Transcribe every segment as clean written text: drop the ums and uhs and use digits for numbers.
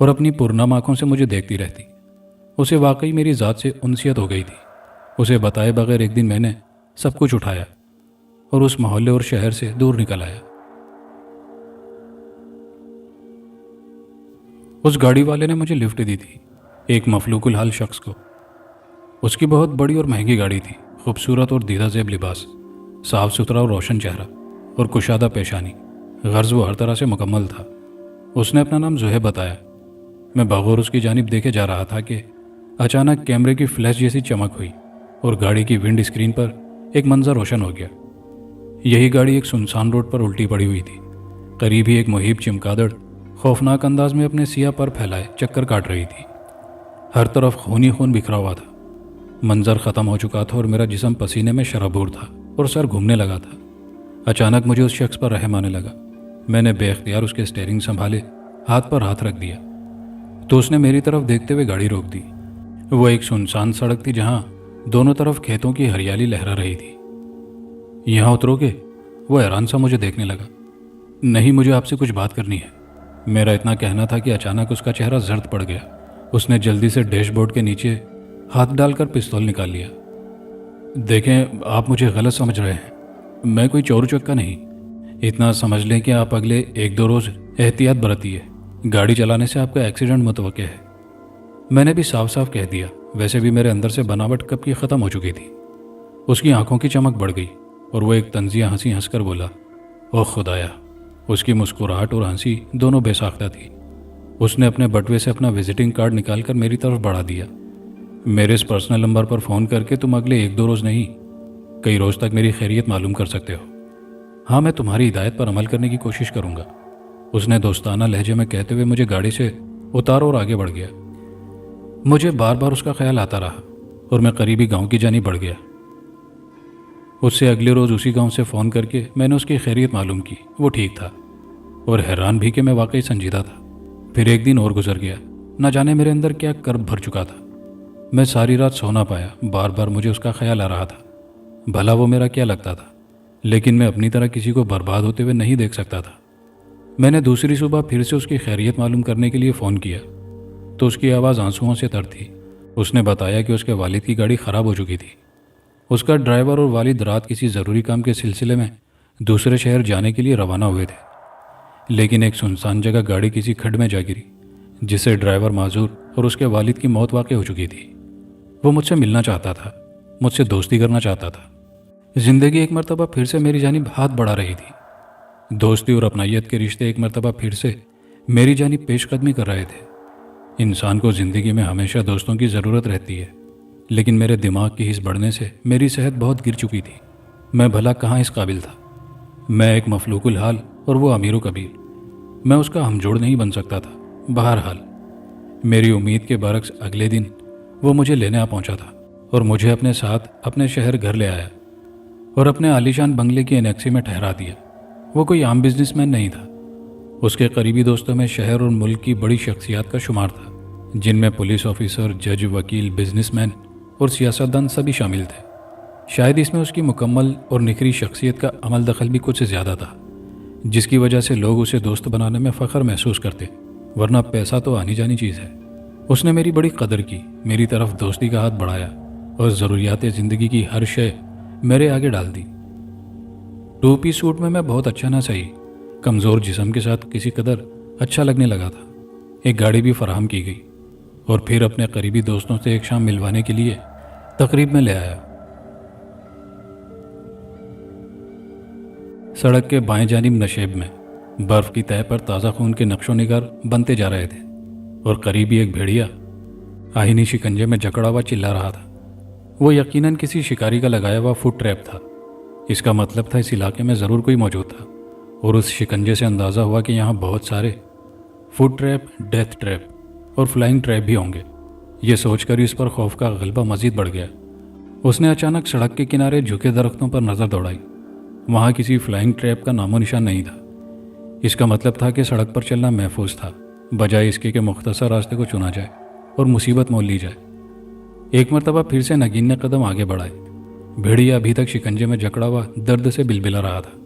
اور اپنی پرنم آنکھوں سے مجھے دیکھتی رہتی۔ اسے واقعی میری ذات سے انسیت ہو گئی تھی۔ اسے بتائے بغیر ایک دن میں نے سب کچھ اٹھایا اور اس محلے اور شہر سے دور نکل آیا۔ اس گاڑی والے نے مجھے لفٹ دی تھی، ایک مفلوق الحال شخص کو۔ اس کی بہت بڑی اور مہنگی گاڑی تھی، خوبصورت اور دیدہ زیب لباس، صاف ستھرا اور روشن چہرہ اور کشادہ پیشانی، غرض وہ ہر طرح سے مکمل تھا۔ اس نے اپنا نام زہیب بتایا۔ میں بغور اس کی جانب دیکھے جا رہا تھا کہ اچانک کیمرے کی فلیش جیسی چمک ہوئی اور گاڑی کی ونڈ اسکرین پر ایک منظر روشن ہو گیا۔ یہی گاڑی ایک سنسان روڈ پر الٹی پڑی ہوئی تھی۔ قریب ہی ایک مہیب چمگادڑ خوفناک انداز میں اپنے سیاہ پر پھیلائے چکر کاٹ رہی تھی۔ ہر طرف خون ہی خون بکھرا ہوا تھا۔ منظر ختم ہو چکا تھا اور میرا جسم پسینے میں شرابور تھا اور سر گھومنے لگا تھا۔ اچانک مجھے اس شخص پر رحم آنے لگا۔ میں نے بے اختیار اس کے اسٹیئرنگ سنبھالے، ہاتھ پر ہاتھ رکھ دیا تو اس نے میری طرف دیکھتے ہوئے گاڑی روک دی۔ وہ ایک سنسان سڑک تھی جہاں دونوں طرف کھیتوں کی ہریالی لہرا رہی تھی۔ یہاں اترو گے؟ وہ حیران سا مجھے دیکھنے لگا۔ نہیں، مجھے آپ سے کچھ بات کرنی ہے، میرا اتنا کہنا تھا کہ اچانک اس کا چہرہ زرد پڑ گیا۔ اس نے جلدی سے ڈیش بورڈ کے نیچے ہاتھ ڈال کر پستول نکال لیا۔ دیکھیں، آپ مجھے غلط سمجھ رہے ہیں، میں کوئی چور چکا نہیں۔ اتنا سمجھ لیں کہ آپ اگلے 1-2 روز احتیاط برتیے، گاڑی چلانے سے آپ کا ایکسیڈنٹ متوقع ہے۔ میں نے بھی صاف صاف کہہ دیا، ویسے بھی میرے اندر سے بناوٹ کب کی ختم ہو چکی تھی۔ اس کی آنکھوں کی چمک بڑھ گئی اور وہ ایک طنزیہ ہنسی ہنس کر بولا، اوہ خدایا۔ اس کی مسکراہٹ اور ہنسی دونوں بے ساختہ تھی۔ اس نے اپنے بٹوے سے اپنا وزٹنگ کارڈ نکال کر میری طرف بڑھا دیا۔ میرے اس پرسنل نمبر پر فون کر کے تم اگلے 1-2 روز نہیں، کئی روز تک میری خیریت معلوم کر سکتے ہو۔ ہاں، میں تمہاری ہدایت پر عمل کرنے کی کوشش کروں گا، اس نے دوستانہ لہجے میں کہتے ہوئے مجھے گاڑی سے اتارا اور آگے بڑھ گیا۔ مجھے بار بار اس کا خیال آتا رہا اور میں قریبی گاؤں کی جانب بڑھ گیا۔ اس سے اگلے روز اسی گاؤں سے فون کر کے میں نے اس کی خیریت معلوم کی۔ وہ ٹھیک تھا اور حیران بھی کہ میں واقعی سنجیدہ تھا۔ پھر ایک دن اور گزر گیا، نہ جانے میرے اندر کیا کرب بھر چکا تھا۔ میں ساری رات سو نہ پایا، بار بار مجھے اس کا خیال آ رہا تھا۔ بھلا وہ میرا کیا لگتا تھا، لیکن میں اپنی طرح کسی کو برباد ہوتے ہوئے نہیں دیکھ سکتا تھا۔ میں نے دوسری صبح پھر سے اس کی خیریت معلوم کرنے کے لیے فون کیا تو اس کی آواز آنسوؤں سے تر تھی۔ اس نے بتایا کہ اس کے والد کی گاڑی خراب ہو چکی تھی۔ اس کا ڈرائیور اور والد رات کسی ضروری کام کے سلسلے میں دوسرے شہر جانے کے لیے روانہ ہوئے تھے، لیکن ایک سنسان جگہ گاڑی کسی کھڈ میں جا گری جس سے ڈرائیور معذور اور اس کے والد کی موت واقع ہو چکی تھی۔ وہ مجھ سے ملنا چاہتا تھا، مجھ سے دوستی کرنا چاہتا تھا۔ زندگی ایک مرتبہ پھر سے میری جانب ہاتھ بڑھا رہی تھی۔ دوستی اور اپنائیت کے رشتے ایک مرتبہ پھر سے میری جانب پیش قدمی کر رہے تھے۔ انسان کو زندگی میں ہمیشہ دوستوں کی ضرورت رہتی ہے، لیکن میرے دماغ کی حس بڑھنے سے میری صحت بہت گر چکی تھی۔ میں بھلا کہاں اس قابل تھا؟ میں ایک مفلوق الحال اور وہ امیر و کبیر، میں اس کا ہمجوڑ نہیں بن سکتا تھا۔ بہرحال میری امید کے برعکس اگلے دن وہ مجھے لینے آ پہنچا تھا اور مجھے اپنے ساتھ اپنے شہر گھر لے آیا اور اپنے عالیشان بنگلے کی انیکسی میں ٹھہرا دیا۔ وہ کوئی عام بزنس مین نہیں تھا، اس کے قریبی دوستوں میں شہر اور ملک کی بڑی شخصیات کا شمار تھا، جن میں پولیس آفیسر، جج، وکیل، بزنس مین اور سیاستدان سبھی شامل تھے۔ شاید اس میں اس کی مکمل اور نکھری شخصیت کا عمل دخل بھی کچھ زیادہ تھا، جس کی وجہ سے لوگ اسے دوست بنانے میں فخر محسوس کرتے، ورنہ پیسہ تو آنی جانی چیز ہے۔ اس نے میری بڑی قدر کی، میری طرف دوستی کا ہاتھ بڑھایا اور ضروریات زندگی کی ہر شے میرے آگے ڈال دی۔ ٹوپی سوٹ میں بہت اچھا نہ صحیح، کمزور جسم کے ساتھ کسی قدر اچھا لگنے لگا تھا۔ ایک گاڑی بھی فراہم کی گئی اور پھر اپنے قریبی دوستوں سے ایک شام ملوانے کے لیے تقریب میں لے آیا۔ سڑک کے بائیں جانب نشیب میں برف کی تہہ پر تازہ خون کے نقش و نگار بنتے جا رہے تھے اور قریبی ایک بھیڑیا آہنی شکنجے میں جکڑا ہوا چلا رہا تھا۔ وہ یقیناً کسی شکاری کا لگایا ہوا فوڈ ٹریپ تھا۔ اس کا مطلب تھا اس علاقے میں ضرور کوئی موجود تھا، اور اس شکنجے سے اندازہ ہوا کہ یہاں بہت سارے فوڈ ٹریپ، ڈیتھ ٹریپ اور فلائنگ ٹریپ بھی ہوں گے۔ یہ سوچ کر اس پر خوف کا غلبہ مزید بڑھ گیا۔ اس نے اچانک سڑک کے کنارے جھکے درختوں پر نظر دوڑائی۔ وہاں کسی فلائنگ ٹریپ کا نام و نشان نہیں تھا۔ اس کا مطلب تھا کہ سڑک پر چلنا محفوظ تھا، بجائے اس کے کہ مختصر راستے کو چنا جائے اور مصیبت مول لی جائے۔ ایک مرتبہ پھر سے نگین نے قدم آگے بڑھائے۔ بھیڑیا ابھی تک شکنجے میں جکڑا ہوا درد سے بلبلا رہا تھا۔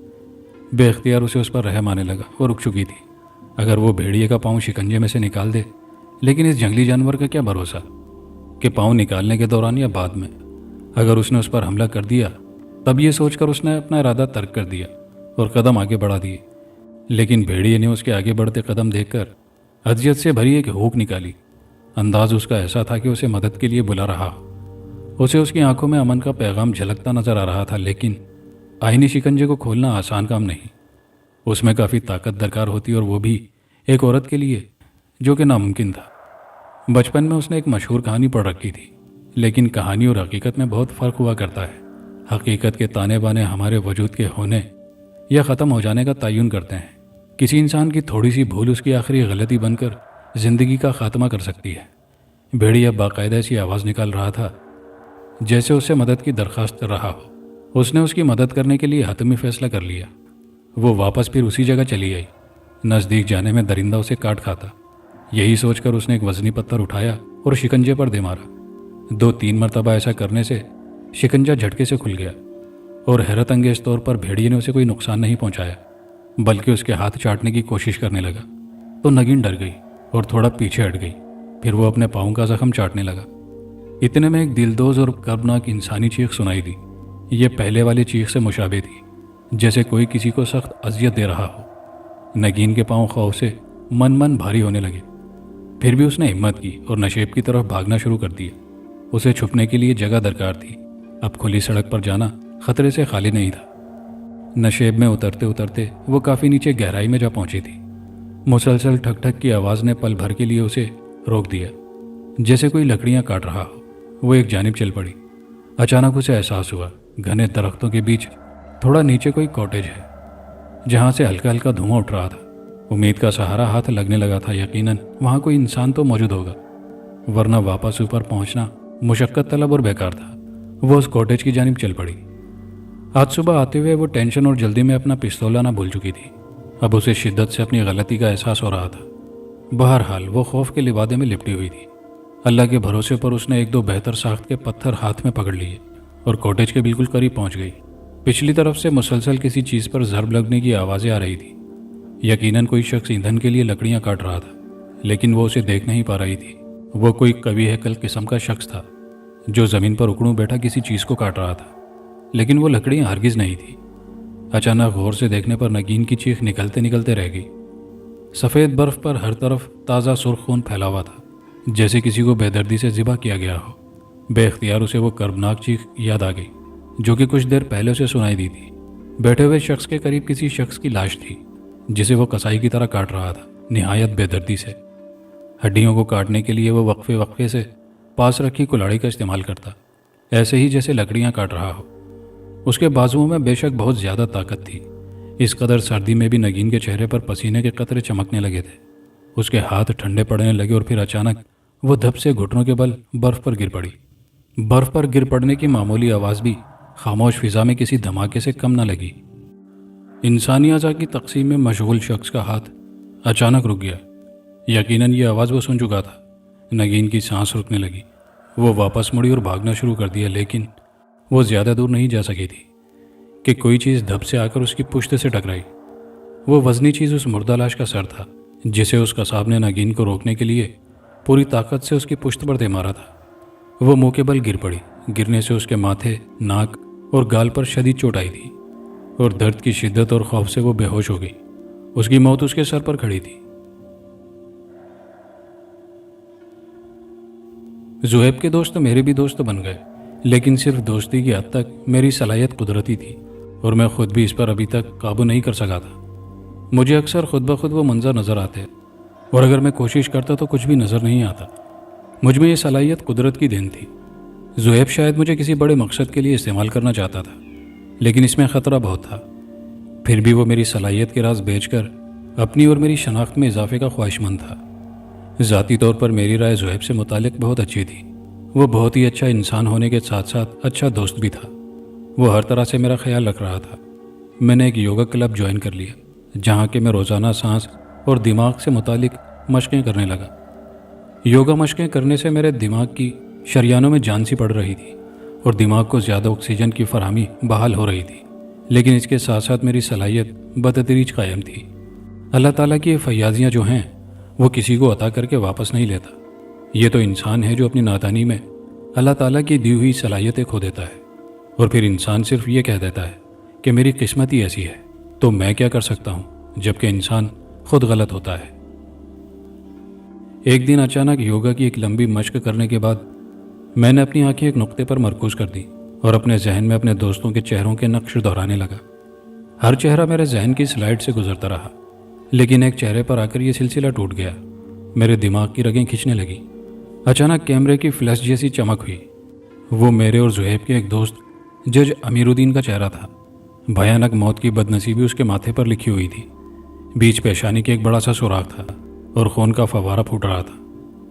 بے اختیار اسے اس پر رحم آنے لگا اور رک چکی تھی۔ اگر وہ بھیڑیے کا پاؤں شکنجے میں سے نکال دے، لیکن اس جنگلی جانور کا کیا بھروسہ کہ پاؤں نکالنے کے دوران یا بعد میں اگر اس نے اس پر حملہ کر دیا، تب یہ سوچ کر اس نے اپنا ارادہ ترک کر دیا اور قدم آگے بڑھا دیے۔ لیکن بھیڑیے نے اس کے آگے بڑھتے قدم دیکھ کر اذیت سے بھری ایک ہونک نکالی۔ انداز اس کا ایسا تھا کہ اسے مدد کے لیے بلا رہا ہو۔ اسے اس کی آنکھوں میں امن کا پیغام جھلکتا نظر آ رہا تھا، لیکن آئینی شکنجے کو کھولنا آسان کام نہیں۔ اس میں کافی طاقت درکار ہوتی، اور وہ بھی ایک عورت کے لیے، جو کہ ناممکن تھا۔ بچپن میں اس نے ایک مشہور کہانی پڑھ رکھی تھی، لیکن کہانی اور حقیقت میں بہت فرق ہوا کرتا ہے۔ حقیقت کے تانے بانے ہمارے وجود کے ہونے یا ختم ہو جانے کا تعین کرتے ہیں۔ کسی انسان کی تھوڑی سی بھول اس کی آخری غلطی بن کر زندگی کا خاتمہ کر سکتی ہے۔ بھیڑیا باقاعدہ ایسی آواز نکال رہا تھا جیسے اس سے مدد کی درخواست کر رہا ہو۔ اس نے اس کی مدد کرنے کے لیے حتمی فیصلہ کر لیا۔ وہ واپس پھر اسی جگہ چلی آئی۔ نزدیک جانے میں درندہ اسے کاٹ کھاتا، یہی سوچ کر اس نے ایک وزنی پتھر اٹھایا اور شکنجے پر دے مارا۔ 2-3 مرتبہ ایسا کرنے سے شکنجا جھٹکے سے کھل گیا، اور حیرت انگیز طور پر بھیڑیے نے اسے کوئی نقصان نہیں پہنچایا، بلکہ اس کے ہاتھ چاٹنے کی کوشش کرنے لگا تو نگین ڈر گئی اور تھوڑا پیچھے ہٹ گئی۔ پھر وہ اپنے پاؤں کا زخم چاٹنے لگا۔ اتنے میں ایک دلدوز اور کربناک انسانی چیخ سنائی دی۔ یہ پہلے والی چیخ سے مشابہ تھی، جیسے کوئی کسی کو سخت اذیت دے رہا ہو۔ نگین کے پاؤں خوف سے من بھاری ہونے لگے۔ پھر بھی اس نے ہمت کی اور نشیب کی طرف بھاگنا شروع کر دیا۔ اسے چھپنے کے لیے جگہ درکار تھی۔ اب کھلی سڑک پر جانا خطرے سے خالی نہیں تھا۔ نشیب میں اترتے اترتے وہ کافی نیچے گہرائی میں جا پہنچی تھی۔ مسلسل ٹھک ٹھک کی آواز نے پل بھر کے لیے اسے روک دیا، جیسے کوئی لکڑیاں کاٹ رہا ہو۔ وہ ایک جانب چل پڑی۔ اچانک اسے احساس ہوا گھنے درختوں کے بیچ تھوڑا نیچے کوئی کاٹیج ہے، جہاں سے ہلکا ہلکا دھواں اٹھ رہا تھا۔ امید کا سہارا ہاتھ لگنے لگا تھا، یقیناً وہاں کوئی انسان تو موجود ہوگا، ورنہ واپس اوپر پہنچنا مشقت طلب اور بیکار تھا۔ وہ اس کاٹیج کی جانب چل پڑی۔ آج صبح آتے ہوئے وہ ٹینشن اور جلدی میں اپنا پستول لانا بھول چکی تھی۔ اب اسے شدت سے اپنی غلطی کا احساس ہو رہا تھا۔ بہرحال وہ خوف کے لبادے میں لپٹی ہوئی تھی۔ اللہ کے بھروسے پر اس نے 1-2 بہتر ساخت کے پتھر ہاتھ میں پکڑ لیے اور کاٹیج کے بالکل قریب پہنچ گئی۔ پچھلی طرف سے مسلسل کسی چیز پر ضرب لگنے کی آوازیں آ رہی تھی۔ یقیناً کوئی شخص ایندھن کے لیے لکڑیاں کاٹ رہا تھا، لیکن وہ اسے دیکھ نہیں پا رہی تھی۔ وہ کوئی قوی ہیکل قسم کا شخص تھا جو زمین پر اکڑوں بیٹھا کسی چیز کو کاٹ رہا تھا، لیکن وہ لکڑیاں ہرگز نہیں تھی۔ اچانک غور سے دیکھنے پر نگین کی چیخ نکلتے نکلتے رہ گئی۔ سفید برف پر ہر طرف تازہ سرخ خون پھیلا ہوا تھا، جیسے کسی کو بے دردی سے ذبح کیا گیا ہو۔ بے اختیار اسے وہ کربناک چیخ یاد آ گئی جو کہ کچھ دیر پہلے اسے سنائی دی تھی۔ بیٹھے ہوئے شخص کے قریب کسی شخص کی لاش تھی جسے وہ کسائی کی طرح کاٹ رہا تھا، نہایت بے دردی سے۔ ہڈیوں کو کاٹنے کے لیے وہ وقفے وقفے سے پاس رکھی کلاڑی کا استعمال کرتا، ایسے ہی جیسے لکڑیاں کاٹ رہا ہو۔ اس کے بازوؤں میں بے شک بہت زیادہ طاقت تھی، اس قدر سردی میں بھی نگین کے چہرے پر پسینے کے قطرے چمکنے لگے تھے۔ اس کے ہاتھ ٹھنڈے پڑنے لگے اور پھر اچانک وہ دھپ سے گھٹنوں کے بل برف پر گر پڑی۔ برف پر گر پڑنے کی معمولی آواز بھی خاموش فضا میں کسی دھماکے سے کم نہ لگی۔ انسانی اعضاء کی تقسیم میں مشغول شخص کا ہاتھ اچانک رک گیا۔ یقیناً یہ آواز وہ سن چکا تھا۔ نگین کی سانس رکنے لگی۔ وہ واپس مڑی اور بھاگنا شروع کر دیا، لیکن وہ زیادہ دور نہیں جا سکی تھی کہ کوئی چیز دھپ سے آ کر اس کی پشت سے ٹکرائی۔ وہ وزنی چیز اس مردہ لاش کا سر تھا، جسے اس قصاب نے نگین کو روکنے کے لیے پوری طاقت سے اس کی پشت پر دے مارا تھا۔ وہ منہ کے بل گر پڑی۔ گرنے سے اس کے ماتھے، ناک اور گال پر شدید چوٹ آئی تھی، اور درد کی شدت اور خوف سے وہ بے ہوش ہو گئی۔ اس کی موت اس کے سر پر کھڑی تھی۔ زہیب کے دوست میرے بھی دوست بن گئے، لیکن صرف دوستی کی حد تک میری صلاحیت قدرتی تھی، اور میں خود بھی اس پر ابھی تک قابو نہیں کر سکا تھا۔ مجھے اکثر خود بخود وہ منظر نظر آتے، اور اگر میں کوشش کرتا تو کچھ بھی نظر نہیں آتا۔ مجھ میں یہ صلاحیت قدرت کی دین تھی۔ زہیب شاید مجھے کسی بڑے مقصد کے لیے استعمال کرنا چاہتا تھا، لیکن اس میں خطرہ بہت تھا۔ پھر بھی وہ میری صلاحیت کے راز بیچ کر اپنی اور میری شناخت میں اضافے کا خواہش مند تھا۔ ذاتی طور پر میری رائے زہیب سے متعلق بہت اچھی تھی۔ وہ بہت ہی اچھا انسان ہونے کے ساتھ ساتھ اچھا دوست بھی تھا۔ وہ ہر طرح سے میرا خیال رکھ رہا تھا۔ میں نے ایک یوگا کلب جوائن کر لیا، جہاں کہ میں روزانہ سانس اور دماغ سے متعلق مشقیں کرنے لگا۔ یوگا مشقیں کرنے سے میرے دماغ کی شریانوں میں جان سی پڑ رہی تھی، اور دماغ کو زیادہ آکسیجن کی فراہمی بحال ہو رہی تھی، لیکن اس کے ساتھ ساتھ میری صلاحیت بتدریج قائم تھی۔ اللہ تعالیٰ کی یہ فیاضیاں جو ہیں وہ کسی کو عطا کر کے واپس نہیں لیتا۔ یہ تو انسان ہے جو اپنی نادانی میں اللہ تعالیٰ کی دی ہوئی صلاحیتیں کھو دیتا ہے، اور پھر انسان صرف یہ کہہ دیتا ہے کہ میری قسمت ہی ایسی ہے، تو میں کیا کر سکتا ہوں، جبکہ انسان خود غلط ہوتا ہے۔ ایک دن اچانک یوگا کی ایک لمبی مشق کرنے کے بعد میں نے اپنی آنکھیں ایک نقطے پر مرکوز کر دی اور اپنے ذہن میں اپنے دوستوں کے چہروں کے نقش دہرانے لگا۔ ہر چہرہ میرے ذہن کی سلائڈ سے گزرتا رہا، لیکن ایک چہرے پر آ کر یہ سلسلہ ٹوٹ گیا۔ میرے دماغ کی رگیں کھنچنے لگی۔ اچانک کیمرے کی فلیش جیسی چمک ہوئی۔ وہ میرے اور زہیب کے ایک دوست جج امیر الدین کا چہرہ تھا۔ بھیانک موت کی بدنصیبی اس کے ماتھے پر لکھی ہوئی تھی۔ بیچ پیشانی کے ایک بڑا سا سوراخ تھا اور خون کا فوارہ پھوٹ رہا تھا۔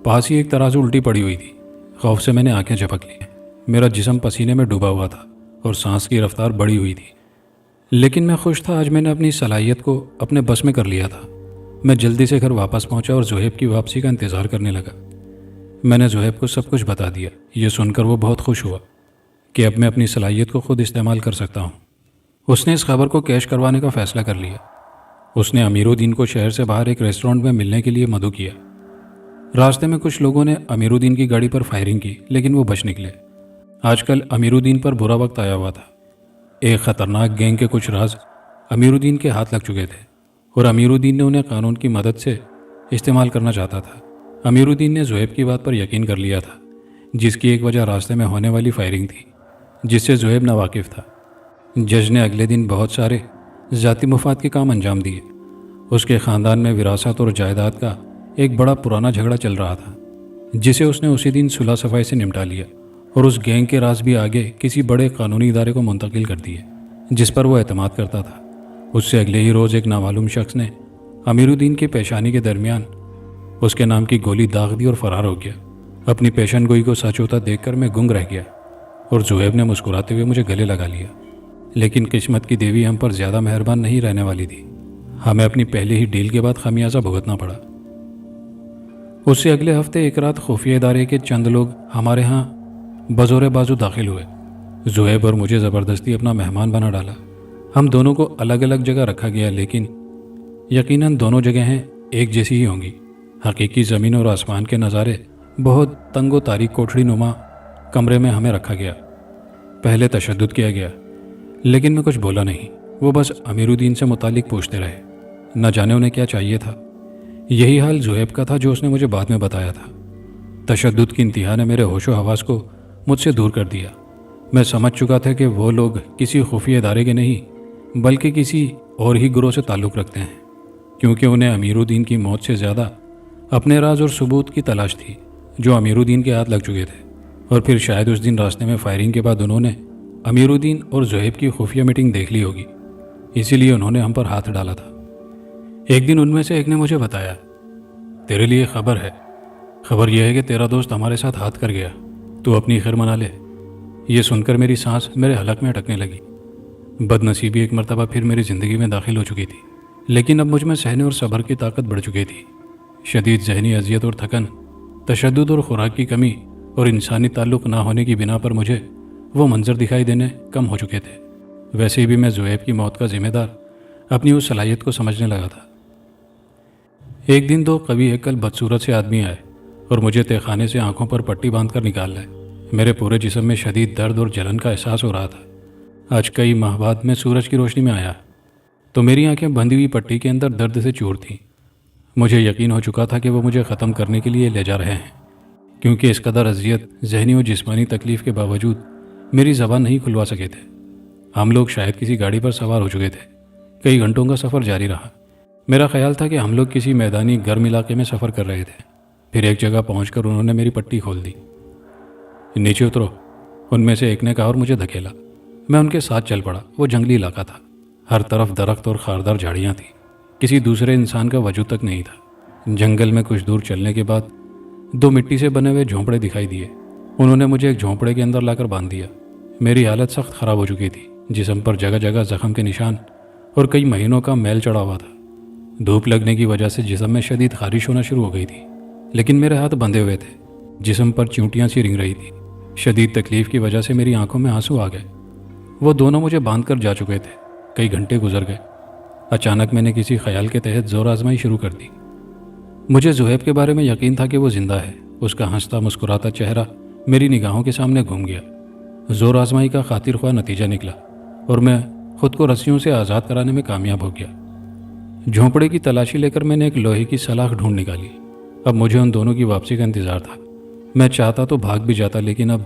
پاس ہی ایک ترازو الٹی پڑی ہوئی تھی۔ خوف سے میں نے آنکھیں جھپک لی۔ میرا جسم پسینے میں ڈوبا ہوا تھا اور سانس کی رفتار بڑھی ہوئی تھی، لیکن میں خوش تھا۔ آج میں نے اپنی صلاحیت کو اپنے بس میں کر لیا تھا۔ میں جلدی سے گھر واپس پہنچا اور زہیب کی واپسی کا انتظار کرنے لگا۔ میں نے زہیب کو سب کچھ بتا دیا۔ یہ سن کر وہ بہت خوش ہوا کہ اب میں اپنی صلاحیت کو خود استعمال کر سکتا ہوں۔ اس نے اس خبر کو کیش کروانے کا فیصلہ کر لیا۔ اس نے امیر الدین کو شہر سے باہر ایک ریسٹورنٹ میں ملنے کے لیے مدعو کیا۔ راستے میں کچھ لوگوں نے امیر الدین کی گاڑی پر فائرنگ کی، لیکن وہ بچ نکلے۔ آج کل امیر الدین پر برا وقت آیا ہوا تھا۔ ایک خطرناک گینگ کے کچھ راز امیر الدین کے ہاتھ لگ چکے تھے اور امیر الدین نے انہیں قانون کی مدد سے استعمال کرنا چاہتا تھا۔ امیر الدین نے زہیب کی بات پر یقین کر لیا تھا، جس کی ایک وجہ راستے میں ہونے والی فائرنگ تھی، جس سے زہیب ناواقف تھا۔ جج نے اگلے دن بہت سارے ذاتی مفاد کے کام انجام دیے۔ اس کے خاندان میں وراثت اور جائیداد کا ایک بڑا پرانا جھگڑا چل رہا تھا، جسے اس نے اسی دن صلح صفائی سے نمٹا لیا اور اس گینگ کے راز بھی آگے کسی بڑے قانونی ادارے کو منتقل کر دیے جس پر وہ اعتماد کرتا تھا۔ اس سے اگلے ہی روز ایک نامعلوم شخص نے امیر الدین کی پیشانی کے درمیان اس کے نام کی گولی داغ دی اور فرار ہو گیا۔ اپنی پیشن گوئی کو سچ ہوتا دیکھ کر میں گنگ رہ گیا اور زہیب نے مسکراتے ہوئے مجھے گلے لگا لیا۔ لیکن قسمت کی دیوی ہم پر زیادہ مہربان نہیں رہنے والی تھی۔ ہمیں اپنی پہلے ہی ڈیل کے بعد خمیازہ بھگتنا پڑا۔ اس سے اگلے ہفتے ایک رات خفیہ ادارے کے چند لوگ ہمارے ہاں بزور بازو داخل ہوئے۔ زہیب اور مجھے زبردستی اپنا مہمان بنا ڈالا۔ ہم دونوں کو الگ الگ جگہ رکھا گیا، لیکن یقیناً دونوں جگہیں ایک جیسی ہی ہوں گی۔ حقیقی زمین اور آسمان کے نظارے بہت تنگ و تاریک کوٹھڑی نما کمرے میں ہمیں رکھا گیا۔ پہلے تشدد کیا گیا، لیکن میں کچھ بولا نہیں۔ وہ بس امیر الدین سے متعلق پوچھتے رہے، نہ جانے انہیں کیا چاہیے تھا۔ یہی حال زہیب کا تھا جو اس نے مجھے بعد میں بتایا تھا۔ تشدد کی انتہا نے میرے ہوش و حواس کو مجھ سے دور کر دیا۔ میں سمجھ چکا تھا کہ وہ لوگ کسی خفیہ ادارے کے نہیں بلکہ کسی اور ہی گروہ سے تعلق رکھتے ہیں، کیونکہ انہیں امیر الدین کی موت سے زیادہ اپنے راز اور ثبوت کی تلاش تھی جو امیر الدین کے ہاتھ لگ چکے تھے۔ اور پھر شاید اس دن راستے میں فائرنگ کے بعد انہوں نے امیر الدین اور زہیب کی خفیہ میٹنگ دیکھ لی ہوگی، اسی لیے انہوں نے ہم پر ہاتھ ڈالا تھا۔ ایک دن ان میں سے ایک نے مجھے بتایا، تیرے لیے خبر ہے، خبر یہ ہے کہ تیرا دوست ہمارے ساتھ ہاتھ کر گیا، تو اپنی خیر منا لے۔ یہ سن کر میری سانس میرے حلق میں اٹکنے لگی۔ بد نصیبی ایک مرتبہ پھر میری زندگی میں داخل ہو چکی تھی، لیکن اب مجھ میں سہنے اور صبر کی طاقت بڑھ چکی تھی۔ شدید ذہنی اذیت اور تھکن، تشدد اور خوراک کی کمی اور انسانی تعلق نہ ہونے کی بنا پر مجھے وہ منظر دکھائی دینے کم ہو چکے تھے۔ ویسے بھی میں زہیب کی موت کا ذمہ دار اپنی اس صلاحیت کو سمجھنے لگا تھا۔ ایک دن دو قوی ہیکل بدصورت سے آدمی آئے اور مجھے تہہ خانے سے آنکھوں پر پٹی باندھ کر نکال لائے۔ میرے پورے جسم میں شدید درد اور جلن کا احساس ہو رہا تھا۔ آج کئی ماہ بعد میں سورج کی روشنی میں آیا تو میری آنکھیں بندھی ہوئی پٹی کے اندر درد سے چور تھیں۔ مجھے یقین ہو چکا تھا کہ وہ مجھے ختم کرنے کے لیے لے جا رہے ہیں، کیونکہ اس قدر اذیت، ذہنی و جسمانی تکلیف کے باوجود میری زبان نہیں کھلوا سکے تھے۔ ہم لوگ شاید کسی گاڑی پر سوار ہو چکے تھے۔ کئی گھنٹوں کا سفر جاری رہا۔ میرا خیال تھا کہ ہم لوگ کسی میدانی گرم علاقے میں سفر کر رہے تھے۔ پھر ایک جگہ پہنچ کر انہوں نے میری پٹی کھول دی۔ نیچے اترو، ان میں سے ایک نے کہا اور مجھے دھکیلا۔ میں ان کے ساتھ چل پڑا۔ وہ جنگلی علاقہ تھا، ہر طرف درخت اور خاردار جھاڑیاں تھیں، کسی دوسرے انسان کا وجود تک نہیں تھا۔ جنگل میں کچھ دور چلنے کے بعد دو مٹی سے بنے ہوئے جھونپڑے دکھائی دیے۔ انہوں نے مجھے ایک جھونپڑے کے اندر لا کر باندھ دیا۔ میری حالت سخت خراب ہو چکی تھی، جسم پر جگہ جگہ زخم کے نشان اور کئی مہینوں کا میل چڑھا ہوا تھا۔ دھوپ لگنے کی وجہ سے جسم میں شدید خارش ہونا شروع ہو گئی تھی، لیکن میرے ہاتھ بندھے ہوئے تھے، جسم پر چیونٹیاں سی رنگ رہی تھی۔ شدید تکلیف کی وجہ سے میری آنکھوں میں آنسو آ گئے۔ وہ دونوں مجھے باندھ کر جا چکے تھے۔ کئی گھنٹے گزر گئے، اچانک میں نے کسی خیال کے تحت زور آزمائی شروع کر دی۔ مجھے زہیب کے بارے میں یقین تھا کہ وہ زندہ ہے۔ اس کا ہنستا مسکراتا چہرہ میری نگاہوں کے سامنے گھوم گیا۔ زور آزمائی کا خاطر خواہ نتیجہ نکلا اور میں خود کو رسیوں سے آزاد کرانے میں کامیاب ہو گیا۔ جھونپڑے کی تلاشی لے کر میں نے ایک لوہے کی سلاخ ڈھونڈ نکالی۔ اب مجھے ان دونوں کی واپسی کا انتظار تھا۔ میں چاہتا تو بھاگ بھی جاتا، لیکن اب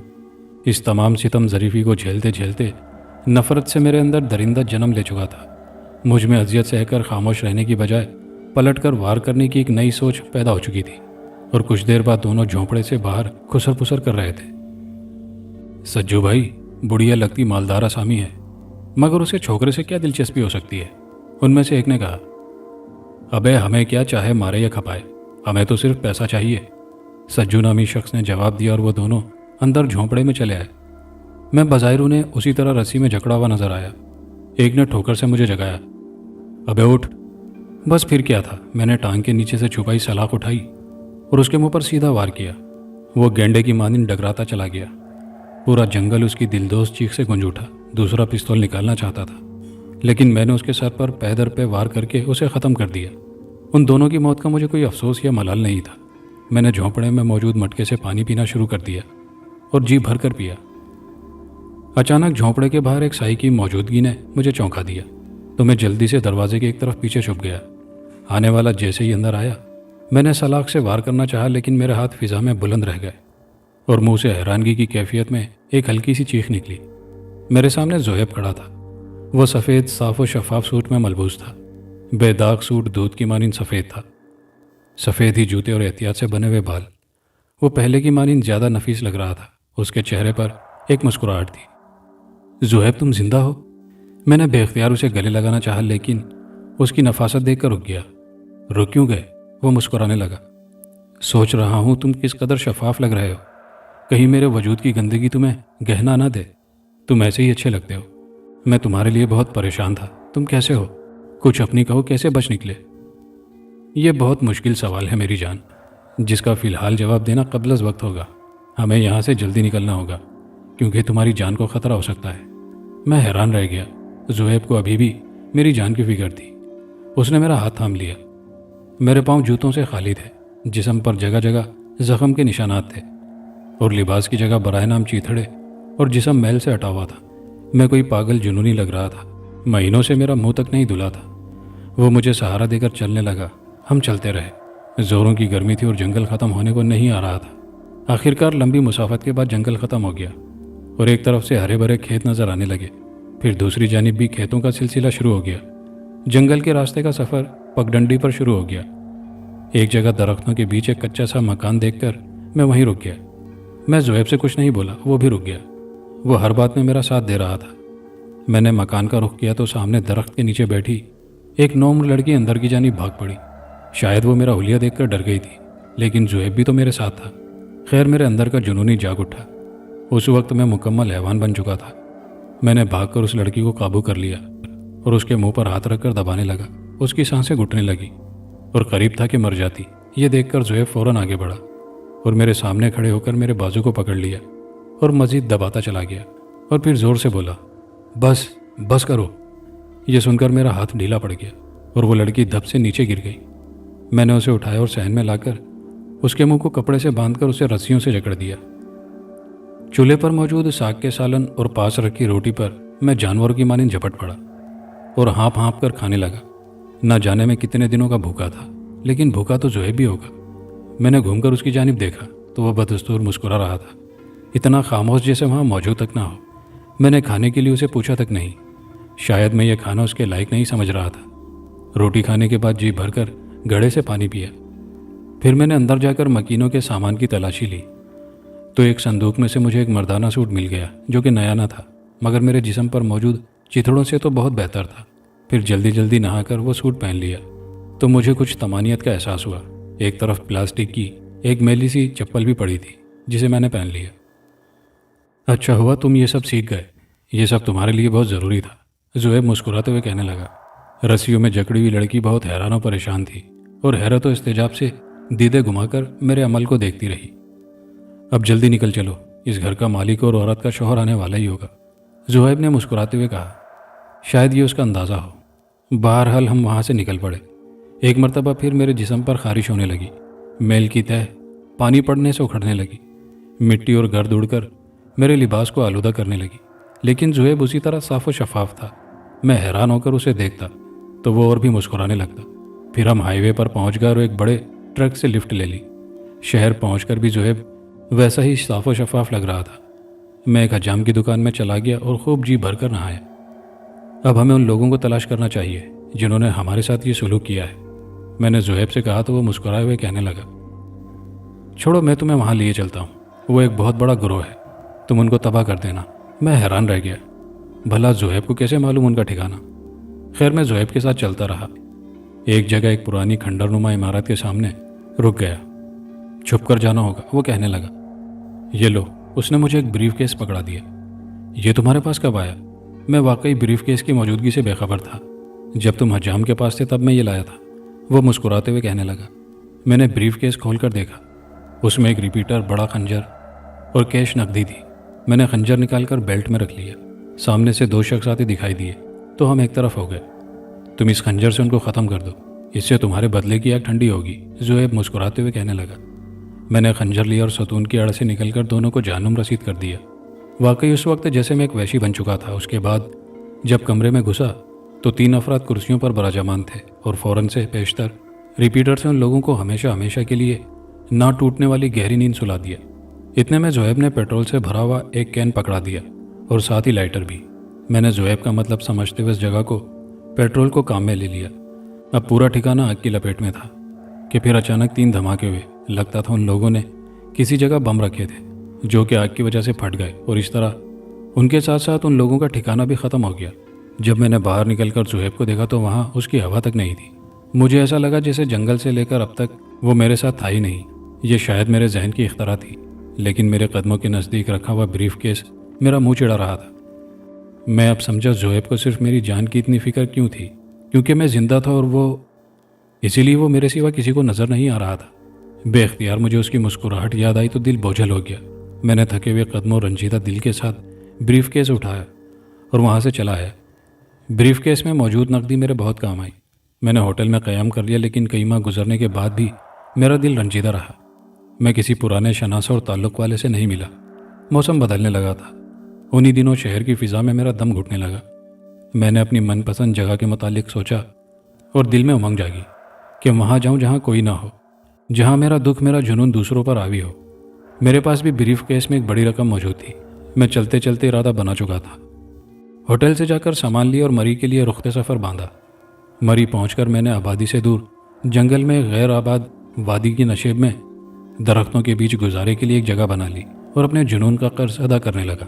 اس تمام ستم ظریفی کو جھیلتے جھیلتے نفرت سے میرے اندر درندہ جنم لے چکا تھا۔ مجھ میں اذیت سہ کر خاموش رہنے کی بجائے پلٹ کر وار کرنے کی ایک نئی سوچ پیدا ہو چکی تھی، اور کچھ دیر بعد دونوں جھونپڑے سے باہر خسر پسر کر رہے تھے۔ سجو بھائی، بڑھیا لگتی مالدار آسامی ہے، مگر اسے چھوکرے سے کیا دلچسپی ہو سکتی ہے؟ ان میں سے ایک نے کہا۔ ابے ہمیں کیا، چاہے مارے یا کھپائے، ہمیں تو صرف پیسہ چاہیے، سجو نامی شخص نے جواب دیا، اور وہ دونوں اندر جھونپڑے میں چلے آئے۔ میں بظاہر انہیں اسی طرح رسی میں جکڑا ہوا نظر آیا۔ ایک نے ٹھوکر سے مجھے جگایا۔ ابے اٹھ! بس پھر کیا تھا، میں نے ٹانگ کے نیچے سے چھپائی سلاخ اٹھائی اور اس کے منہ پر سیدھا وار کیا۔ وہ گینڈے کی مانند ڈگراتا چلا گیا۔ پورا جنگل اس کی دلدوز چیخ سے گونج اٹھا۔ دوسرا پستول نکالنا چاہتا تھا، لیکن میں نے اس کے سر پر پے در پے وار کر کے اسے ختم کر دیا۔ ان دونوں کی موت کا مجھے کوئی افسوس یا ملال نہیں تھا۔ میں نے جھونپڑے میں موجود مٹکے سے پانی پینا شروع کر دیا اور جی بھر کر پیا۔ اچانک جھونپڑے کے باہر ایک سائی کی موجودگی نے مجھے چونکا دیا، تو میں جلدی سے دروازے کے ایک طرف پیچھے چھپ گیا۔ آنے والا جیسے ہی اندر آیا، میں نے سلاخ سے وار کرنا چاہا، لیکن میرے ہاتھ فضا میں بلند رہ گئے اور منہ سے حیرانگی کی کیفیت میں ایک ہلکی سی چیخ نکلی۔ میرے سامنے زہیب کھڑا تھا۔ وہ سفید صاف و شفاف سوٹ میں ملبوس تھا۔ بے داغ سوٹ دودھ کی مانند سفید تھا، سفید ہی جوتے اور احتیاط سے بنے ہوئے بال۔ وہ پہلے کی مانند زیادہ نفیس لگ رہا تھا۔ اس کے چہرے پر ایک مسکراہٹ تھی۔ زہیب، تم زندہ ہو؟ میں نے بے اختیار اسے گلے لگانا چاہا، لیکن اس کی نفاست دیکھ کر رک گیا۔ رک کیوں گئے؟ وہ مسکرانے لگا۔ سوچ رہا ہوں تم کس قدر شفاف لگ رہے ہو، کہیں میرے وجود کی گندگی تمہیں گہنا نہ دے۔ تم ایسے ہی اچھے لگتے ہو۔ میں تمہارے لیے بہت پریشان تھا۔ تم کیسے ہو؟ کچھ اپنی کہو، کیسے بچ نکلے؟ یہ بہت مشکل سوال ہے میری جان، جس کا فی الحال جواب دینا قبل از وقت ہوگا۔ ہمیں یہاں سے جلدی نکلنا ہوگا، کیونکہ تمہاری جان کو خطرہ ہو سکتا ہے۔ میں حیران رہ گیا۔ زہیب کو ابھی بھی میری جان کی فکر تھی۔ اس نے میرا ہاتھ تھام لیا۔ میرے پاؤں جوتوں سے خالی تھے، جسم پر جگہ جگہ زخم کے نشانات تھے، اور لباس کی جگہ برائے نام چیتھڑے اور جسم میل سے ہٹا ہوا تھا۔ میں کوئی پاگل جنونی لگ رہا تھا۔ مہینوں سے میرا منہ تک نہیں دھلا تھا۔ وہ مجھے سہارا دے کر چلنے لگا۔ ہم چلتے رہے۔ زوروں کی گرمی تھی اور جنگل ختم ہونے کو نہیں آ رہا تھا۔ آخرکار لمبی مسافت کے بعد جنگل ختم ہو گیا اور ایک طرف سے ہرے بھرے کھیت نظر آنے لگے، پھر دوسری جانب بھی کھیتوں کا سلسلہ شروع ہو گیا۔ جنگل کے راستے کا سفر پگڈنڈی پر شروع ہو گیا۔ ایک جگہ درختوں کے بیچ ایک کچا سا مکان دیکھ کر میں وہیں رک گیا۔ میں زہیب سے کچھ نہیں بولا، وہ بھی رک گیا۔ وہ ہر بات میں میرا ساتھ دے رہا تھا۔ میں نے مکان کا رخ کیا تو سامنے درخت کے نیچے بیٹھی ایک نوعمر لڑکی اندر کی جانب بھاگ پڑی۔ شاید وہ میرا حلیہ دیکھ کر ڈر گئی تھی، لیکن زہیب بھی تو میرے ساتھ تھا۔ خیر، میرے اندر کا جنونی جاگ اٹھا۔ اس وقت میں مکمل حیوان بن چکا تھا۔ میں نے بھاگ کر اس لڑکی کو قابو کر لیا اور اس کے منہ پر ہاتھ رکھ کر دبانے لگا۔ اس کی سانسیں گھٹنے لگی اور قریب تھا کہ مر جاتی۔ یہ دیکھ کر زہیب فوراً آگے بڑھا اور میرے سامنے کھڑے ہو کر میرے بازو کو پکڑ لیا اور مزید دباتا چلا گیا، اور پھر زور سے بولا، بس بس کرو۔ یہ سن کر میرا ہاتھ ڈھیلا پڑ گیا اور وہ لڑکی دھپ سے نیچے گر گئی۔ میں نے اسے اٹھایا اور صحن میں لا کر اس کے منہ کو کپڑے سے باندھ کر اسے رسیوں سے جکڑ دیا۔ چولہے پر موجود ساگ کے سالن اور پاس رکھی روٹی پر میں جانوروں کی مانند جھپٹ پڑا اور ہانپ ہانپ کر کھانے لگا۔ نہ جانے میں کتنے دنوں کا بھوکا تھا، لیکن بھوکا تو زہیب بھی ہوگا۔ میں نے گھوم کر اس کی جانب دیکھا تو وہ بدستور مسکرا رہا تھا، اتنا خاموش جیسے وہاں موجود تک نہ ہو۔ میں نے کھانے کے لیے اسے پوچھا تک نہیں، شاید میں یہ کھانا اس کے لائق نہیں سمجھ رہا تھا۔ روٹی کھانے کے بعد جی بھر کر گھڑے سے پانی پیا۔ پھر میں نے اندر جا کر مکینوں کے سامان کی تلاشی لی تو ایک صندوق میں سے مجھے ایک مردانہ سوٹ مل گیا جو کہ نیا نہ تھا، مگر میرے جسم پر موجود چتھڑوں سے تو بہت بہتر تھا۔ پھر جلدی جلدی نہا کر وہ سوٹ پہن لیا تو مجھے کچھ طمانیت کا احساس ہوا۔ ایک طرف پلاسٹک کی ایک میلی سی چپل بھی پڑی تھی جسے میں نے پہن لیا۔ اچھا ہوا تم یہ سب سیکھ گئے، یہ سب تمہارے لیے بہت ضروری تھا، زہیب مسکراتے ہوئے کہنے لگا۔ رسیوں میں جکڑی ہوئی لڑکی بہت حیران و پریشان تھی اور حیرت و استعجاب سے دیدے گھما کر میرے عمل کو دیکھتی رہی۔ اب جلدی نکل چلو، اس گھر کا مالک اور عورت کا شوہر آنے والا ہی ہوگا، زہیب نے مسکراتے ہوئے کہا۔ شاید یہ اس کا اندازہ ہو، بہرحال ہم وہاں سے نکل پڑے۔ ایک مرتبہ پھر میرے جسم پر خارش ہونے لگی، میل کی تہ پانی پڑنے سے اکھڑنے لگی، مٹی اور گرد اڑ کر میرے لباس کو آلودہ کرنے لگی، لیکن زہیب اسی طرح صاف و شفاف تھا۔ میں حیران ہو کر اسے دیکھتا تو وہ اور بھی مسکرانے لگتا۔ پھر ہم ہائی وے پر پہنچ گئے اور ایک بڑے ٹرک سے لفٹ لے لی۔ شہر پہنچ کر بھی زہیب ویسا ہی صاف و شفاف لگ رہا تھا۔ میں ایک حجام کی دکان میں چلا گیا اور خوب جی بھر کر نہایا۔ اب ہمیں ان لوگوں کو تلاش کرنا چاہیے جنہوں نے ہمارے ساتھ یہ سلوک کیا ہے، میں نے زہیب سے کہا تو وہ مسکرائے ہوئے کہنے لگا، چھوڑو میں تمہیں وہاں لیے چلتا ہوں، وہ ایک بہت بڑا گروہ ہے، تم ان کو تباہ کر دینا۔ میں حیران رہ گیا، بھلا زہیب کو کیسے معلوم ان کا ٹھکانہ؟ خیر میں زہیب کے ساتھ چلتا رہا۔ ایک جگہ ایک پرانی کھنڈر نما عمارت کے سامنے رک گیا۔ چھپ کر جانا ہوگا، وہ کہنے لگا۔ یہ لو، اس نے مجھے ایک بریف کیس پکڑا دیا۔ یہ تمہارے پاس کب آیا؟ میں واقعی بریف کیس کی موجودگی سے بے خبر تھا۔ جب تم حجام کے پاس تھے تب میں یہ لایا تھا، وہ مسکراتے ہوئے کہنے لگا۔ میں نے بریف کیس کھول کر دیکھا، اس میں ایک ریپیٹر، بڑا خنجر اور کیش نقدی تھی۔ میں نے خنجر نکال کر بیلٹ میں رکھ لیا۔ سامنے سے دو شخص آتے دکھائی دیے تو ہم ایک طرف ہو گئے۔ تم اس خنجر سے ان کو ختم کر دو، اس سے تمہارے بدلے کی آگ ٹھنڈی ہوگی، زہیب مسکراتے ہوئے کہنے لگا۔ میں نے خنجر لیا اور ستون کی اڑ سے نکل کر دونوں کو جہنم رسید کر دیا۔ واقعی اس وقت جیسے میں ایک وحشی بن چکا تھا۔ اس کے بعد جب کمرے میں گھسا تو 3 افراد کرسیوں پر براجمان تھے اور فوراً سے پیشتر ریپیٹر سے ان لوگوں کو ہمیشہ ہمیشہ کے لیے نہ ٹوٹنے والی گہری نیند سلا دیا۔ اتنے میں زہیب نے پیٹرول سے بھرا ہوا ایک کین پکڑا دیا اور ساتھ ہی لائٹر بھی۔ میں نے زہیب کا مطلب سمجھتے ہوئے اس جگہ کو، پیٹرول کو کام میں لے لیا۔ اب پورا ٹھکانہ آگ کی لپیٹ میں تھا کہ پھر اچانک 3 دھماکے ہوئے۔ لگتا تھا ان لوگوں نے کسی جگہ بم رکھے تھے جو کہ آگ کی وجہ سے پھٹ گئے، اور اس طرح ان کے ساتھ ساتھ ان لوگوں کا ٹھکانہ بھی ختم ہو گیا۔ جب میں نے باہر نکل کر زہیب کو دیکھا تو وہاں اس کی ہوا تک نہیں تھی۔ مجھے ایسا لگا جیسے جنگل سے لے کر اب تک وہ میرے ساتھ تھا ہی نہیں۔ یہ شاید میرے ذہن کی اختراع تھی، لیکن میرے قدموں کے نزدیک رکھا ہوا بریف کیس میرا منہ چڑھا رہا تھا۔ میں اب سمجھا زہیب کو صرف میری جان کی اتنی فکر کیوں تھی، کیونکہ میں زندہ تھا اور اسی لیے وہ میرے سوا کسی کو نظر نہیں آ رہا تھا۔ بے اختیار مجھے اس کی مسکراہٹ یاد آئی تو دل بوجھل ہو گیا۔ میں نے تھکے ہوئے قدموں اور رنجیدہ دل کے ساتھ بریف کیس اٹھایا اور وہاں سے چلا آیا۔ بریف کیس میں موجود نقدی میرے بہت کام آئی۔ میں نے ہوٹل میں قیام کر لیا، لیکن کئی ماہ گزرنے کے بعد بھی میرا دل رنجیدہ رہا۔ میں کسی پرانے شناسہ اور تعلق والے سے نہیں ملا۔ موسم بدلنے لگا تھا۔ انہی دنوں شہر کی فضا میں میرا دم گھٹنے لگا۔ میں نے اپنی من پسند جگہ کے متعلق سوچا اور دل میں امنگ جاگی کہ وہاں جاؤں جہاں کوئی نہ ہو، جہاں میرا دکھ، میرا جنون دوسروں پر حاوی ہو۔ میرے پاس بھی بریف کیس میں ایک بڑی رقم موجود تھی۔ میں چلتے چلتے ارادہ بنا چکا تھا۔ ہوٹل سے جا کر سامان لیا اور مری کے لیے رخت سفر باندھا۔ مری پہنچ کر میں نے آبادی سے دور جنگل میں غیر آباد وادی کی نشیب میں درختوں کے بیچ گزارے کے لیے ایک جگہ بنا لی اور اپنے جنون کا قرض ادا کرنے لگا۔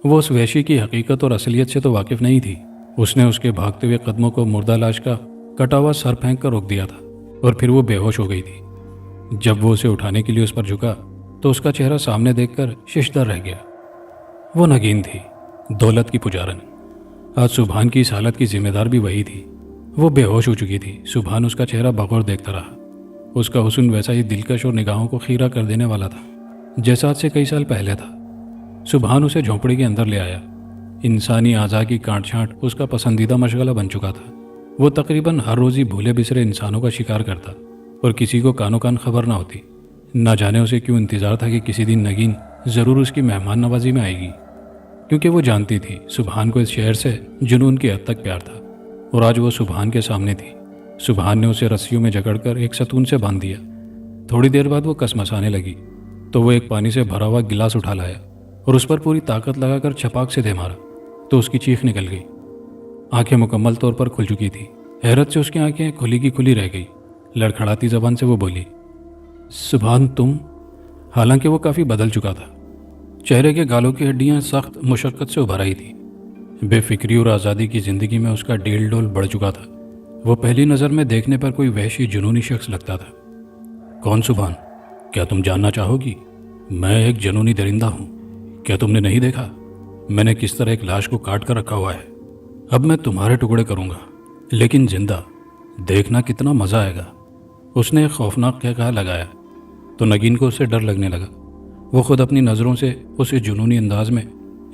وہ اس وحشی کی حقیقت اور اصلیت سے تو واقف نہیں تھی۔ اس نے اس کے بھاگتے ہوئے قدموں کو مردہ لاش کا کٹا ہوا سر پھینک کر روک دیا تھا اور پھر وہ بے ہوش ہو گئی تھی۔ جب وہ اسے اٹھانے کے لیے اس پر جھکا تو اس کا چہرہ سامنے دیکھ کر ششدر رہ گیا۔ وہ نگین تھی، دولت کی پجارن۔ آج سبحان کی اس حالت کی ذمہ دار بھی وہی تھی۔ وہ بے ہوش ہو چکی تھی۔ سبحان اس کا چہرہ بغور دیکھتا رہا۔ اس کا حسن ویسا ہی دلکش اور نگاہوں کو خیرہ کر دینے والا تھا جیسا آج سے کئی سال پہلے تھا۔ سبحان اسے جھونپڑی کے اندر لے آیا۔ انسانی اعضاء کی کانٹ چھانٹ اس کا پسندیدہ مشغلہ بن چکا تھا۔ وہ تقریباً ہر روز ہی بھولے بسرے انسانوں کا شکار کرتا اور کسی کو کانوں کان خبر نہ ہوتی۔ نہ جانے اسے کیوں انتظار تھا کہ کسی دن نگین ضرور اس کی مہمان نوازی میں آئے گی، کیونکہ وہ جانتی تھی سبحان کو اس شہر سے جنون کی حد تک پیار تھا، اور آج وہ سبحان کے سامنے تھی۔ سبحان نے اسے رسیوں میں جکڑ کر ایک ستون سے باندھ دیا۔ تھوڑی دیر بعد وہ کسمسانے لگی تو وہ ایک پانی سے بھرا ہوا گلاس اٹھا لایا اور اس پر پوری طاقت لگا کر چھپاک سے دے مارا تو اس کی چیخ نکل گئی۔ آنکھیں مکمل طور پر کھل چکی تھی۔ حیرت سے اس کی آنکھیں کھلی کی کھلی رہ گئی۔ لڑکھڑاتی زبان سے وہ بولی، سبحان تم؟ حالانکہ وہ کافی بدل چکا تھا۔ چہرے کے گالوں کی ہڈیاں سخت مشقت سے ابھر آئی تھی۔ بے فکری اور آزادی کی زندگی میں اس کا ڈیل ڈول بڑھ چکا تھا۔ وہ پہلی نظر میں دیکھنے پر کوئی وحشی جنونی شخص لگتا تھا۔ کون سبحان؟ کیا تم جاننا چاہو گی؟ میں ایک جنونی درندہ ہوں۔ کیا تم نے نہیں دیکھا میں نے کس طرح ایک لاش کو کاٹ کر رکھا ہوا ہے؟ اب میں تمہارے ٹکڑے کروں گا، لیکن زندہ۔ دیکھنا کتنا مزہ آئے گا۔ اس نے ایک خوفناک کہا لگایا تو نگین کو اس سے ڈر لگنے لگا۔ وہ خود اپنی نظروں سے اسے جنونی انداز میں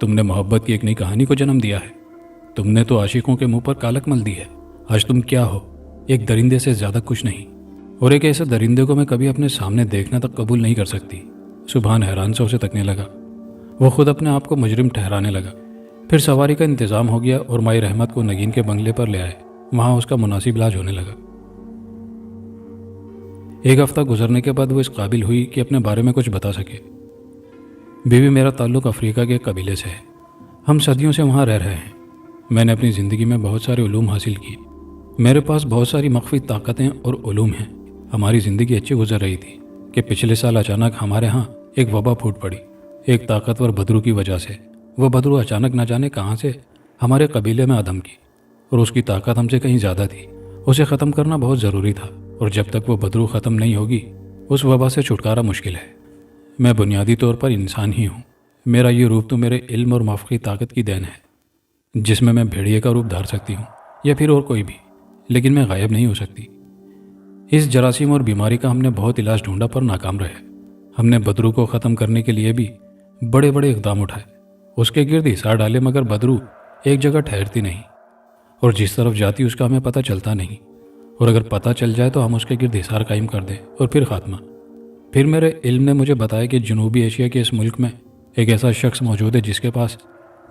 تم نے محبت کی ایک نئی کہانی کو جنم دیا ہے۔ تم نے تو عاشقوں کے منہ پر کالک مل دی ہے۔ آج تم کیا ہو؟ ایک درندے سے زیادہ کچھ نہیں، اور ایک ایسے درندے کو میں کبھی اپنے سامنے دیکھنا تک قبول نہیں کر سکتی۔ سبحان حیران سے اسے تکنے لگا۔ وہ خود اپنے آپ کو مجرم ٹھہرانے لگا۔ پھر سواری کا انتظام ہو گیا اور مائی رحمت کو نگین کے بنگلے پر لے آئے۔ وہاں اس کا مناسب علاج ہونے لگا۔ ایک ہفتہ گزرنے کے بعد وہ اس قابل ہوئی کہ اپنے بارے میں کچھ بتا سکے۔ بیوی میرا تعلق افریقہ کے ایک قبیلے سے ہے۔ ہم صدیوں سے وہاں رہ رہے ہیں۔ میں نے اپنی زندگی میں بہت سارے علوم حاصل کیے۔ میرے پاس بہت ساری مخفی طاقتیں اور علوم ہیں۔ ہماری زندگی اچھی گزر رہی تھی کہ پچھلے سال اچانک ہمارے ہاں ایک وبا پھوٹ پڑی، ایک طاقتور بدرو کی وجہ سے۔ وہ بدرو اچانک نہ جانے کہاں سے ہمارے قبیلے میں عدم کی، اور اس کی طاقت ہم سے کہیں زیادہ تھی۔ اسے ختم کرنا بہت ضروری تھا، اور جب تک وہ بدرو ختم نہیں ہوگی اس وبا سے چھٹکارا مشکل ہے۔ میں بنیادی طور پر انسان ہی ہوں۔ میرا یہ روپ تو میرے علم اور مافقی طاقت کی دین ہے، جس میں بھیڑیے کا روپ دھار سکتی ہوں یا پھر اور کوئی بھی، لیکن میں غائب نہیں ہو سکتی۔ اس جراثیم اور بیماری کا ہم نے بہت علاج ڈھونڈا پر ناکام رہے۔ ہم نے بدرو کو ختم کرنے کے لیے بھی بڑے بڑے اقدام اٹھائے، اس کے گرد حصار ڈالے، مگر بدرو ایک جگہ ٹھہرتی نہیں، اور جس طرف جاتی اس کا ہمیں پتہ چلتا نہیں، اور اگر پتہ چل جائے تو ہم اس کے گرد حصار قائم کر دیں اور پھر خاتمہ۔ پھر میرے علم نے مجھے بتایا کہ جنوبی ایشیا کے اس ملک میں ایک ایسا شخص موجود ہے جس کے پاس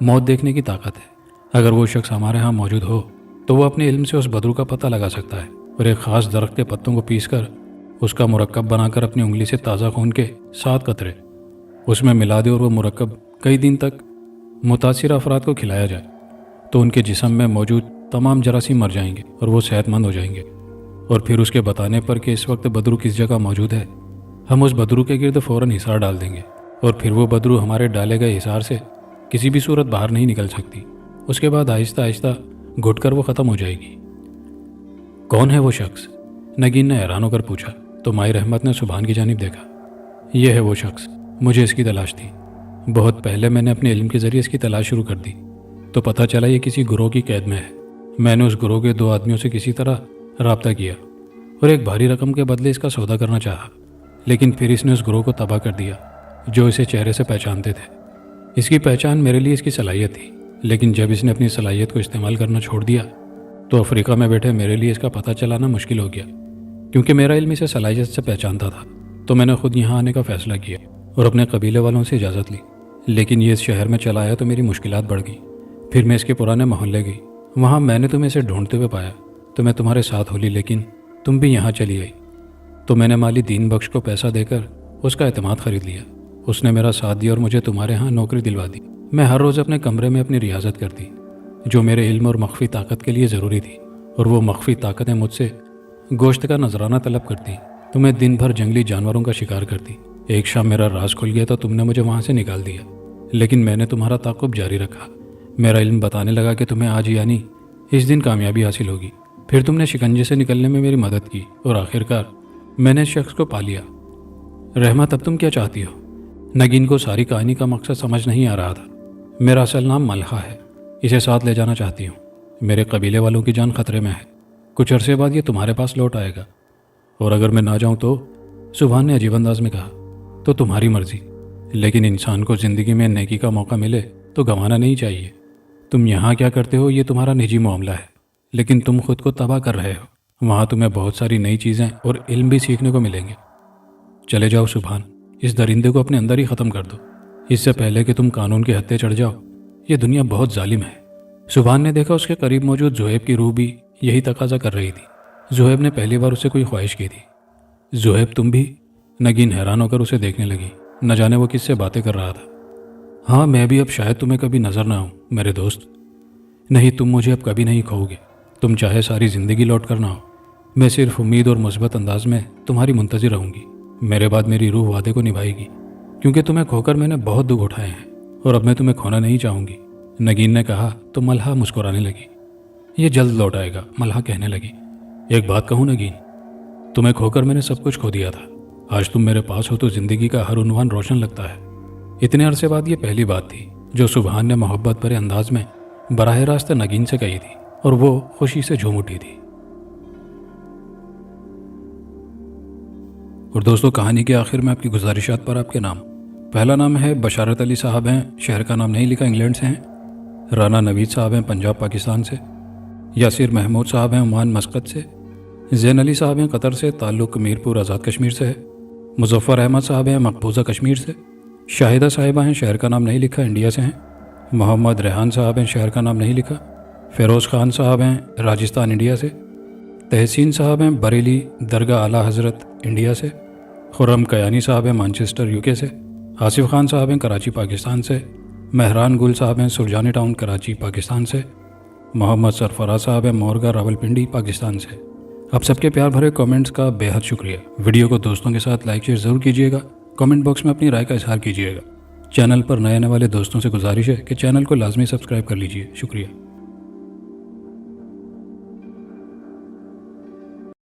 موت دیکھنے کی طاقت ہے۔ اگر وہ شخص ہمارے ہاں موجود ہو تو وہ اپنے علم سے اس بدرو کا پتہ لگا سکتا ہے، اور ایک خاص درخت کے پتوں کو پیس کر اس کا مرکب بنا کر اپنی انگلی سے تازہ خون کے 7 قطرے اس میں ملا دے، اور وہ مرکب کئی دن تک متاثرہ افراد کو کھلایا جائے تو ان کے جسم میں موجود تمام جراثیم مر جائیں گے اور وہ صحت مند ہو جائیں گے۔ اور پھر اس کے بتانے پر کہ اس وقت بدرو کس جگہ موجود ہے، ہم اس بدرو کے گرد فوراً حصار ڈال دیں گے، اور پھر وہ بدرو ہمارے ڈالے گئے حصار سے کسی بھی صورت باہر نہیں نکل سکتی۔ اس کے بعد آہستہ آہستہ گھٹ کر وہ ختم ہو جائے گی۔ کون ہے وہ شخص؟ نگین نے حیران ہو کر پوچھا تو مائی رحمت نے سبحان کی جانب دیکھا۔ یہ ہے وہ شخص، مجھے اس کی تلاش تھی۔ بہت پہلے میں نے اپنے علم کے ذریعے اس کی تلاش شروع کر دی تو پتہ چلا یہ کسی گروہ کی قید میں ہے۔ میں نے اس گروہ کے 2 آدمیوں سے کسی طرح رابطہ کیا اور ایک بھاری رقم کے بدلے اس کا سودا کرنا چاہا، لیکن پھر اس نے اس گروہ کو تباہ کر دیا جو اسے چہرے سے پہچانتے تھے۔ اس کی پہچان میرے لیے اس کی صلاحیت تھی، لیکن جب اس نے اپنی صلاحیت کو استعمال کرنا چھوڑ دیا تو افریقہ میں بیٹھے میرے لیے اس کا پتہ چلانا مشکل ہو گیا۔ کیونکہ میرا علم اسے صلاحیت سے پہچانتا تھا تو میں نے خود یہاں آنے کا فیصلہ کیا اور اپنے قبیلے والوں سے اجازت لی، لیکن یہ اس شہر میں چلا آیا تو میری مشکلات بڑھ گئی۔ پھر میں اس کے پرانے محلے گئی، وہاں میں نے تمہیں اسے ڈھونڈتے ہوئے پایا تو میں تمہارے ساتھ ہو لی، لیکن تم بھی یہاں چلی آئی تو میں نے مالی دین بخش کو پیسہ دے کر اس کا اعتماد خرید لیا۔ اس نے میرا ساتھ دیا اور مجھے تمہارے ہاں نوکری دلوا دی۔ میں ہر روز اپنے کمرے میں اپنی ریاضت کرتی جو میرے علم اور مخفی طاقت کے لیے ضروری تھی، اور وہ مخفی طاقتیں مجھ سے گوشت کا نذرانہ طلب کرتی تو میں دن بھر جنگلی جانوروں کا شکار کرتی۔ ایک شام میرا راز کھل گیا تو تم نے مجھے وہاں سے نکال دیا، لیکن میں نے تمہارا تعاقب جاری رکھا۔ میرا علم بتانے لگا کہ تمہیں آج یعنی اس دن کامیابی حاصل ہوگی۔ پھر تم نے شکنجے سے نکلنے میں میری مدد کی اور آخرکار میں نے اس شخص کو پا لیا۔ رحمت، اب تم کیا چاہتی ہو؟ نگین کو ساری کہانی کا مقصد سمجھ نہیں آ رہا تھا۔ میرا اصل نام ملحہ ہے، اسے ساتھ لے جانا چاہتی ہوں۔ میرے قبیلے والوں کی جان خطرے میں ہے، کچھ عرصے بعد یہ تمہارے پاس لوٹ آئے گا، اور اگر میں نہ جاؤں تو؟ سبحان نے عجیب انداز میں کہا۔ تو تمہاری مرضی، لیکن انسان کو زندگی میں نیکی کا موقع ملے تو گنوانا نہیں چاہیے۔ تم یہاں کیا کرتے ہو یہ تمہارا نجی معاملہ ہے، لیکن تم خود کو تباہ کر رہے ہو۔ وہاں تمہیں بہت ساری نئی چیزیں اور علم بھی سیکھنے کو ملیں گے۔ چلے جاؤ سبحان، اس درندے کو اپنے اندر ہی ختم کر دو، اس سے پہلے کہ تم قانون کے ہتھے چڑھ جاؤ۔ یہ دنیا بہت ظالم ہے۔ سبحان نے دیکھا اس کے قریب موجود زہیب کی روح بھی یہی تقاضا کر رہی تھی۔ زہیب نے پہلی بار اسے کوئی خواہش کی تھی۔ زہیب تم بھی؟ نگین حیران ہو کر اسے دیکھنے لگی، نہ جانے وہ کس سے باتیں کر رہا تھا۔ ہاں، میں بھی اب شاید تمہیں کبھی نظر نہ آؤں میرے دوست۔ نہیں، تم مجھے اب کبھی نہیں کھوؤ گے، تم چاہے ساری زندگی لوٹ کر نہ ہو۔ میں صرف امید اور مثبت انداز میں تمہاری منتظر رہوں گی۔ میرے بعد میری روح وعدے کو نبھائے گی، کیونکہ تمہیں کھو کر میں نے بہت دکھ اٹھائے ہیں اور اب میں تمہیں کھونا نہیں چاہوں گی۔ نگین نے کہا تو ملحہ مسکرانے لگی۔ یہ جلد لوٹ آئے گا، ملحہ کہنے لگی۔ ایک بات کہوں نگین، تمہیں کھو کر میں نے سب کچھ کھو دیا تھا، آج تم میرے پاس ہو تو زندگی کا ہر عنوان روشن لگتا ہے۔ اتنے عرصے بعد یہ پہلی بات تھی جو سبحان نے محبت بھرے انداز میں براہ راست نگین سے کہی تھی، اور وہ خوشی سے جھوم اٹھی تھی۔ اور دوستو، کہانی کے آخر میں آپ کی گزارشات پر آپ کے نام پہلا نام ہے بشارت علی صاحب ہیں، شہر کا نام نہیں لکھا، انگلینڈ سے ہیں۔ رانا نوید صاحب ہیں، پنجاب پاکستان سے۔ یاسر محمود صاحب ہیں، عمان مسقط سے۔ زین علی صاحب ہیں، قطر سے، تعلق میرپور آزاد کشمیر سے ہے۔ مظفر احمد صاحب ہیں، مقبوضہ کشمیر سے۔ شاہدہ صاحبہ ہیں، شہر کا نام نہیں لکھا، انڈیا سے ہیں۔ محمد ریحان صاحب ہیں، شہر کا نام نہیں لکھا۔ فیروز خان صاحب ہیں، راجستھان انڈیا سے۔ تحسین صاحب ہیں، بریلی درگاہ اعلیٰ حضرت انڈیا سے۔ خرم کیانی صاحب ہیں، مانچسٹر یو کے سے۔ آصف خان صاحب ہیں، کراچی پاکستان سے۔ مہران گل صاحب ہیں، سرجانی ٹاؤن کراچی پاکستان سے۔ محمد سرفراز صاحب ہیں، مورگا راولپنڈی پاکستان سے۔ آپ سب کے پیار بھرے کامنٹس کا بے حد شکریہ۔ ویڈیو کو دوستوں کے ساتھ لائک شیئر ضرور کیجیے گا، کامنٹ باکس میں اپنی رائے کا اظہار کیجیے گا۔ چینل پر نئے آنے والے دوستوں سے گزارش ہے کہ چینل کو لازمی سبسکرائب کر لیجیے۔ شکریہ۔